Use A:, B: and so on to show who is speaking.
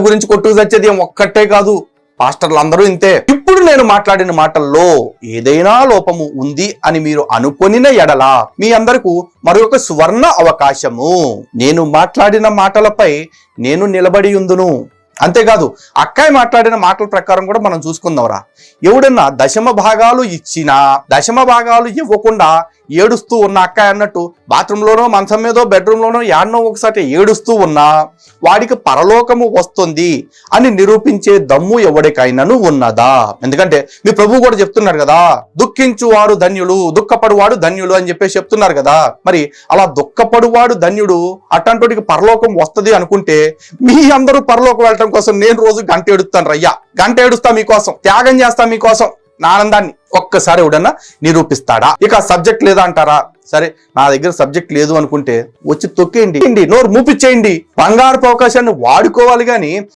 A: గురించి కొట్టుకు తెచ్చేది ఏం ఒక్కటే కాదు, పాస్టర్లు అందరూ ఇంతే. ఇప్పుడు నేను మాట్లాడిన మాటల్లో ఏదైనా లోపము ఉంది అని మీరు అనుకొనిన ఎడల మీ అందరికీ మరొక సువర్ణ అవకాశము. నేను మాట్లాడిన మాటలపై నేను నిలబడి ఉందును. అంతేకాదు అక్కాయి మాట్లాడిన మాటల ప్రకారం కూడా మనం చూసుకుందాంరా. ఎవడన్నా దశమ భాగాలు ఇచ్చినా దశమ భాగాలు ఇవ్వకుండా ఏడుస్తూ ఉన్న అక్కాయి అన్నట్టు బాత్రూంలోనో మంచం మీదో బెడ్రూమ్లోనో యాడ్నో ఒకసారి ఏడుస్తూ ఉన్నా వాడికి పరలోకము వస్తుంది అని నిరూపించే దమ్ము ఎవరికైనాను ఉన్నదా? ఎందుకంటే మీ ప్రభు కూడా చెప్తున్నారు కదా, దుఃఖించువారు ధన్యులు, దుఃఖపడువాడు ధన్యులు అని చెప్పేసి చెప్తున్నారు కదా. మరి అలా దుఃఖపడువాడు ధన్యుడు అట్లాంటికి పరలోకం వస్తుంది అనుకుంటే మీ అందరూ పరలోకం వెళ్ళటం కోసం నేను రోజు గంట ఏడుస్తాను రయ్యా, గంట ఏడుస్తా మీకోసం, త్యాగం చేస్తా మీకోసం నా ఆనందాన్ని. ఒక్కసారి ఎవడన్నా నిరూపిస్తాడా? ఇక సబ్జెక్ట్ లేదా అంటారా? సరే, నా దగ్గర సబ్జెక్ట్ లేదు అనుకుంటే వచ్చి తొక్కేయండి, నోరు మూపిచ్చేయండి. బంగారపు అవకాశాన్ని వాడుకోవాలి కానీ